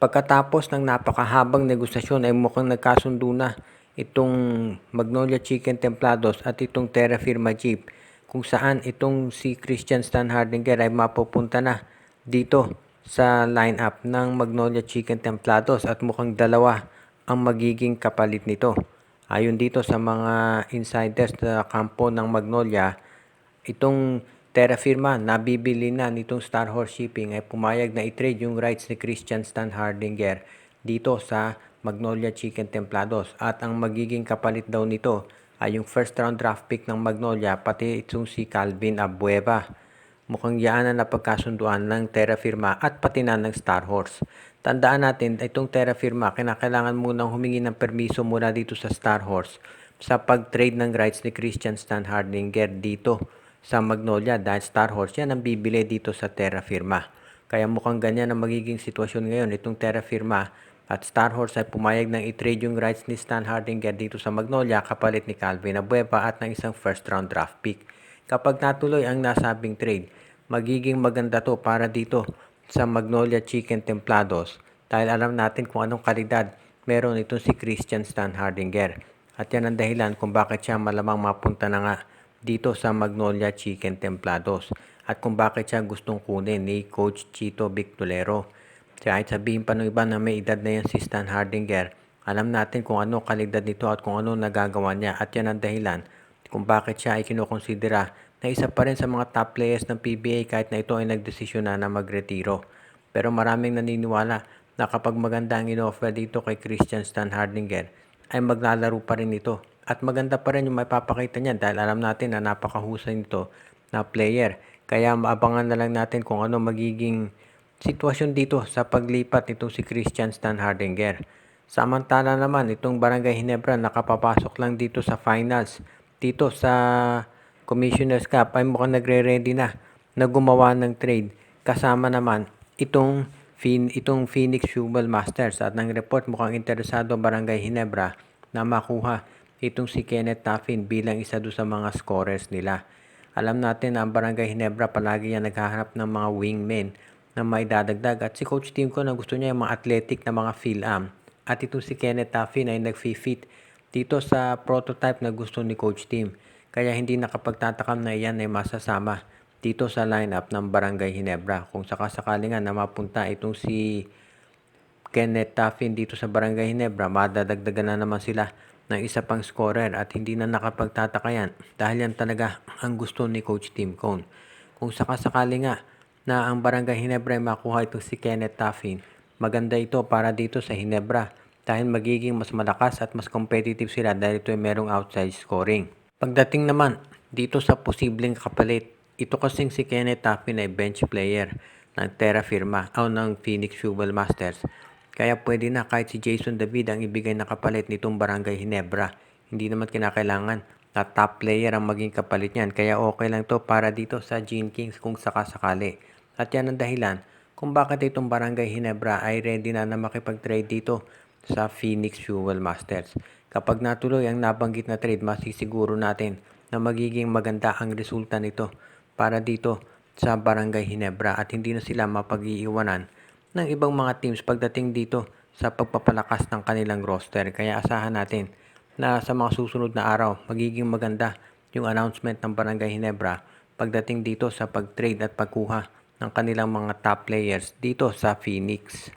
Pagkatapos ng napakahabang negosasyon ay mukhang nagkasundo na itong Magnolia Chicken Templados at itong Terra Firma Jeep, kung saan itong si Christian Standhardinger ay mapupunta na dito sa lineup ng Magnolia Chicken Templados at mukhang dalawa ang magiging kapalit nito. Ayon dito sa mga insiders sa kampo ng Magnolia, itong Terra Firma nabibili na nitong Star Horse Shipping ay pumayag na i-trade yung rights ni Christian Standhardinger dito sa Magnolia Chicken Templados, at ang magiging kapalit daw nito ay yung first round draft pick ng Magnolia pati itong si Calvin Abueva. Mukhang yaan na napagkasunduan ng Terra Firma at pati na ng Star Horse. Tandaan natin, itong Terra Firma kinakailangan munang humingi ng permiso mula dito sa Star Horse sa pag-trade ng rights ni Christian Standhardinger dito sa Magnolia, dahil Star Horse yan ang bibili dito sa Terra Firma. Kaya mukhang ganyan ang magiging sitwasyon ngayon. Itong Terra Firma at Star Horse ay pumayag ng i-trade yung rights ni Standhardinger dito sa Magnolia kapalit ni Calvin Abueva at ng isang first round draft pick. Kapag natuloy ang nasabing trade, magiging maganda to para dito sa Magnolia Chicken Templados, dahil alam natin kung anong kalidad meron itong si Christian Standhardinger. At yan ang dahilan kung bakit siya malamang mapunta na nga dito sa Magnolia Chicken Templados at kung bakit siya gustong kunin ni Coach Chito Victolero. Kahit sabihin pa ng iba na may edad na yan si Standhardinger, alam natin kung ano kalidad nito at kung ano nagagawa niya, at yan ang dahilan kung bakit siya ay kinukonsidera na isa pa rin sa mga top players ng PBA kahit na ito ay nagdesisyon na magretiro. Pero maraming naniniwala na kapag maganda ang in-offer dito kay Christian Standhardinger ay maglalaro pa rin ito. At maganda pa rin yung mapapakita niyan dahil alam natin na napakahusay nito na player. Kaya maabangan na lang natin kung ano magiging sitwasyon dito sa paglipat nitong si Christian Standhardinger. Samantala naman, itong Barangay Ginebra nakapapasok lang dito sa finals. Dito sa Commissioner's Cup ay mukhang nagre-ready na gumawa ng trade. Kasama naman itong Phoenix Fuel Masters, at ng report mukhang interesado Barangay Ginebra na makuha itong si Kenneth Taffin bilang isa doon sa mga scorers nila. Alam natin na ang Barangay Ginebra palagi yan naghahanap ng mga wingmen na maidadagdag, at si Coach Tim ko na gusto niya yung mga athletic na mga Phil-Am. At itong si Kenneth Taffin ay nag-fit dito sa prototype na gusto ni Coach Tim. Kaya hindi nakapagtatakam na iyan ay masasama dito sa lineup ng Barangay Ginebra. Kung sakasakali nga na mapunta itong si Kenneth Taffin dito sa Barangay Ginebra, madadagdagan na naman sila ng isa pang scorer, at hindi na nakapagtataka yan dahil yan talaga ang gusto ni Coach Tim Cone. Kung sakasakali nga na ang Barangay Ginebra ay makuha itong si Kenneth Taffin, maganda ito para dito sa Ginebra dahil magiging mas malakas at mas competitive sila dahil ito ay merong outside scoring. Pagdating naman dito sa posibleng kapalit, ito kasing si Kenneth Taffin ay bench player ng Terra Firma o ng Phoenix Fuel Masters. Kaya pwede na kahit si Jason David ang ibigay na kapalit nitong Barangay Ginebra. Hindi naman kinakailangan na top player ang maging kapalit niyan. Kaya okay lang to para dito sa Gene Kings kung sakasakali. At yan ang dahilan kung bakit itong Barangay Ginebra ay ready na makipag-trade dito sa Phoenix Fuel Masters. Kapag natuloy ang nabanggit na trade, masisiguro natin na magiging maganda ang resulta nito para dito sa Barangay Ginebra at hindi na sila mapag-iiwanan ng ibang mga teams pagdating dito sa pagpapalakas ng kanilang roster. Kaya asahan natin na sa mga susunod na araw magiging maganda yung announcement ng Barangay Ginebra pagdating dito sa pag-trade at pagkuha ng kanilang mga top players dito sa Phoenix.